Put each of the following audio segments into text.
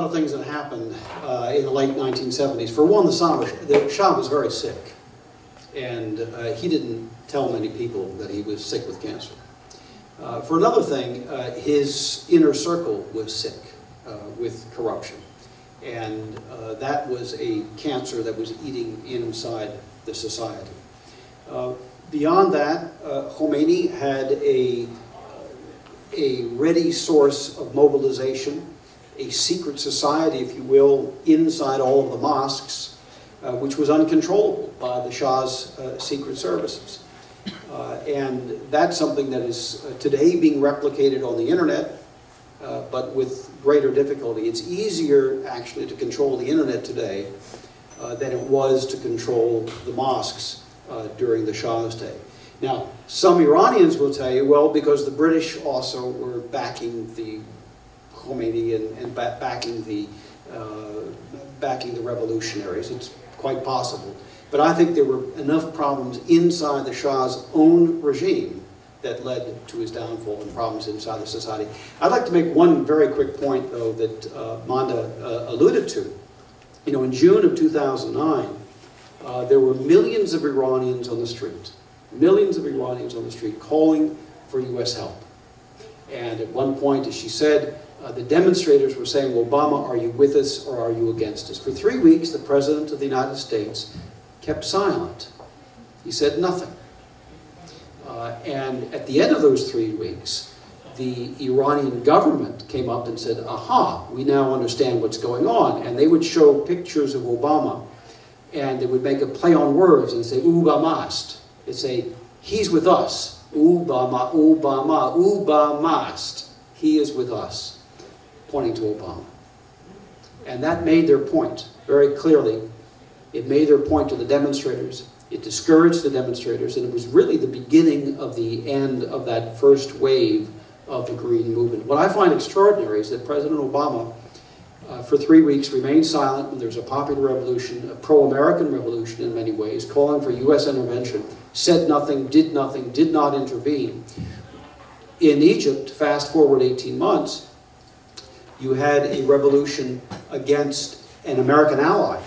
of things that happened in the late 1970s. For one, the Shah was very sick, and he didn't tell many people that he was sick with cancer. For another thing, his inner circle was sick with corruption, and that was a cancer that was eating inside the society. Beyond that, Khomeini had a ready source of mobilization, a secret society, if you will, inside all of the mosques, which was uncontrollable by the Shah's secret services. And that's something that is today being replicated on the internet, but with greater difficulty. It's easier, actually, to control the internet today than it was to control the mosques during the Shah's day. Now, some Iranians will tell you, well, because the British also were backing the Khomeini and backing the revolutionaries. It's quite possible. But I think there were enough problems inside the Shah's own regime that led to his downfall and problems inside the society. I'd like to make one very quick point, though, that Manda alluded to. You know, in June of 2009, there were millions of Iranians on the street. Millions of Iranians on the street calling for U.S. help. And at one point, as she said, the demonstrators were saying, Obama, are you with us or are you against us? For 3 weeks, the President of the United States kept silent. He said nothing. And at the end of those 3 weeks, the Iranian government came up and said, aha, we now understand what's going on. And they would show pictures of Obama, and they would make a play on words and say, Ubamast. They'd say, he's with us. Obama, Obama, Ubamast. He is with us, pointing to Obama. And that made their point very clearly. It made their point to the demonstrators. It discouraged the demonstrators, and it was really the beginning of the end of that first wave of the Green Movement. What I find extraordinary is that President Obama, for 3 weeks, remained silent when there's a popular revolution, a pro-American revolution in many ways, calling for U.S. intervention, said nothing, did not intervene. In Egypt, fast forward 18 months, you had a revolution against an American ally.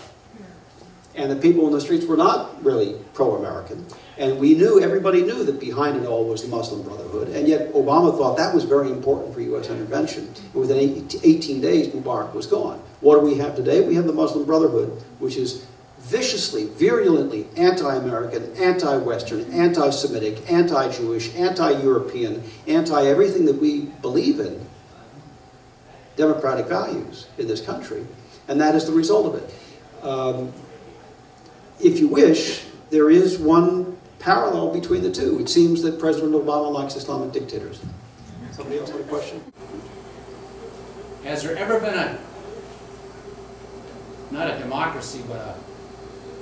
And the people in the streets were not really pro-American. And everybody knew that behind it all was the Muslim Brotherhood. And yet Obama thought that was very important for U.S. intervention. And within 18 days, Mubarak was gone. What do we have today? We have the Muslim Brotherhood, which is viciously, virulently anti-American, anti-Western, anti-Semitic, anti-Jewish, anti-European, anti-everything that we believe in, democratic values in this country. And that is the result of it. If you wish, there is one parallel between the two. It seems that President Obama likes Islamic dictators. Somebody else have a question? Has there ever been not a democracy, but a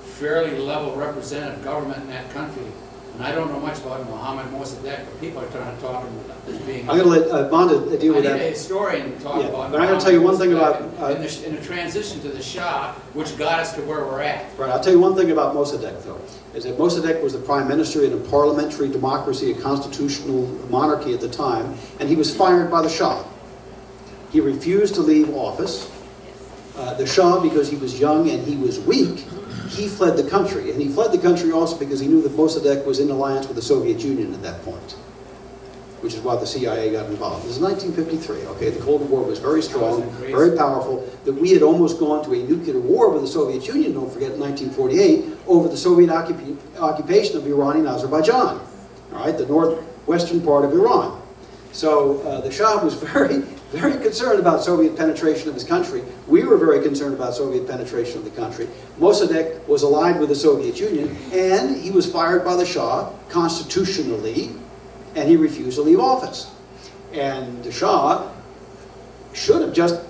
fairly level representative government in that country? And I don't know much about Mohammad Mossadegh, but people are trying to talk about as being... I'm going to let Manda deal with that. I need a historian to talk about. But I'm going to tell you one thing about... in the transition to the Shah, which got us to where we're at. Right, I'll tell you one thing about Mossadegh, though, is that Mossadegh was the prime minister in a parliamentary democracy, a constitutional monarchy at the time, and he was fired by the Shah. He refused to leave office. The Shah, because he was young and he was weak, he fled the country. And he fled the country also because he knew that Mossadegh was in alliance with the Soviet Union at that point, which is why the CIA got involved. This is 1953, okay? The Cold War was very strong, very powerful, that we had almost gone to a nuclear war with the Soviet Union, don't forget, in 1948, over the Soviet occupation of Iranian Azerbaijan, all right, the northwestern part of Iran. So the Shah was very, very concerned about Soviet penetration of his country. We were very concerned about Soviet penetration of the country. Mossadegh was allied with the Soviet Union, and he was fired by the Shah constitutionally, and he refused to leave office. And the Shah should have just,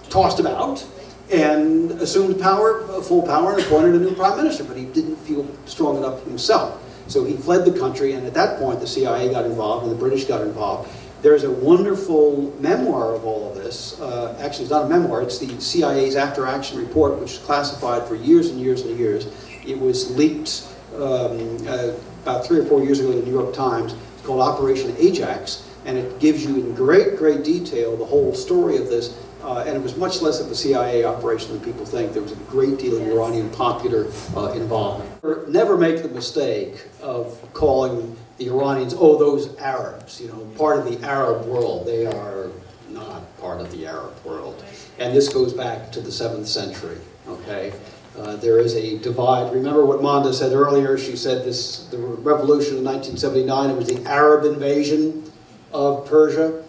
tossed him out and assumed power, full power, and appointed a new prime minister, but he didn't feel strong enough himself. So he fled the country, and at that point the CIA got involved and the British got involved. There's a wonderful memoir of all of this. Actually, it's not a memoir, it's the CIA's after-action report, which is classified for years and years and years. It was leaked about 3 or 4 years ago in the New York Times. It's called Operation Ajax, and it gives you in great, great detail the whole story of this. and it was much less of a CIA operation than people think. There was a great deal of Iranian popular involvement. Never make the mistake of calling the Iranians, oh, those Arabs, you know, part of the Arab world. They are not part of the Arab world. And this goes back to the 7th century, okay? There is a divide. Remember what Manda said earlier? She said the revolution in 1979, it was the Arab invasion of Persia.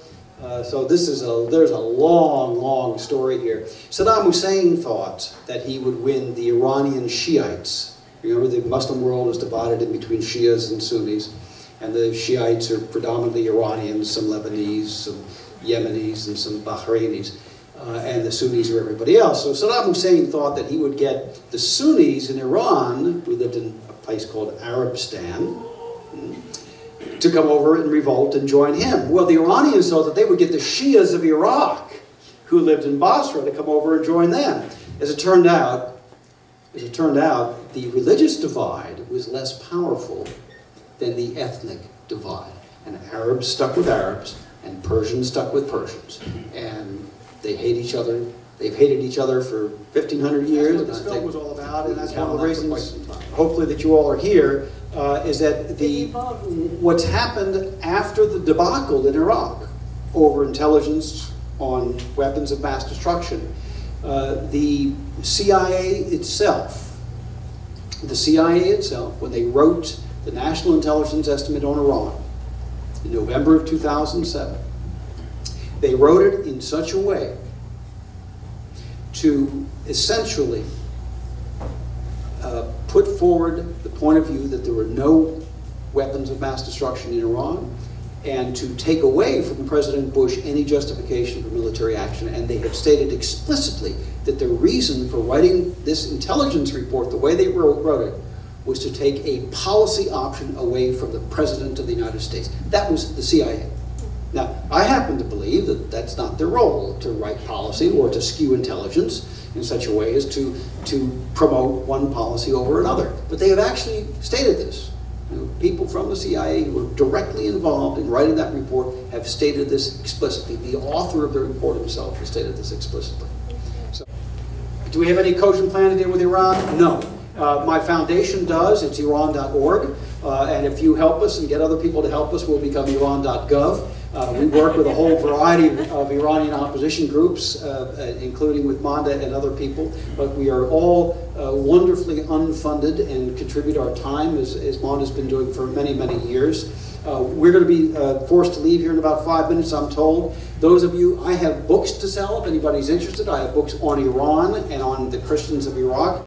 So there's a long, long story here. Saddam Hussein thought that he would win the Iranian Shiites. Remember, the Muslim world is divided in between Shias and Sunnis, and the Shiites are predominantly Iranians, some Lebanese, some Yemenis, and some Bahrainis. And the Sunnis are everybody else. So Saddam Hussein thought that he would get the Sunnis in Iran, who lived in a place called Arabistan, to come over and revolt and join him. Well, the Iranians thought that they would get the Shias of Iraq, who lived in Basra, to come over and join them. As it turned out, the religious divide was less powerful than the ethnic divide. And Arabs stuck with Arabs, and Persians stuck with Persians. And they hate each other. They've hated each other for 1,500 years. That's what this film was all about, and that's one of the reasons, hopefully, that you all are here, is that what's happened after the debacle in Iraq over intelligence on weapons of mass destruction, the CIA itself, when they wrote the National Intelligence Estimate on Iran in November of 2007, they wrote it in such a way to essentially put forward the point of view that there were no weapons of mass destruction in Iran, and to take away from President Bush any justification for military action. And they have stated explicitly that the reason for writing this intelligence report the way they wrote it was to take a policy option away from the President of the United States. That was the CIA. Now, I happen to believe that that's not their role, to write policy or to skew intelligence in such a way as to promote one policy over another. But they have actually stated this. You know, people from the CIA who were directly involved in writing that report have stated this explicitly. The author of the report himself has stated this explicitly. So, do we have any cogent plan to deal with Iran? No. My foundation does. It's Iran.org. And if you help us and get other people to help us, we'll become Iran.gov. We work with a whole variety of Iranian opposition groups, including with Manda and other people, but we are all wonderfully unfunded and contribute our time, as Manda's been doing for many, many years. We're going to be forced to leave here in about 5 minutes, I'm told. Those of you, I have books to sell if anybody's interested. I have books on Iran and on the Christians of Iraq.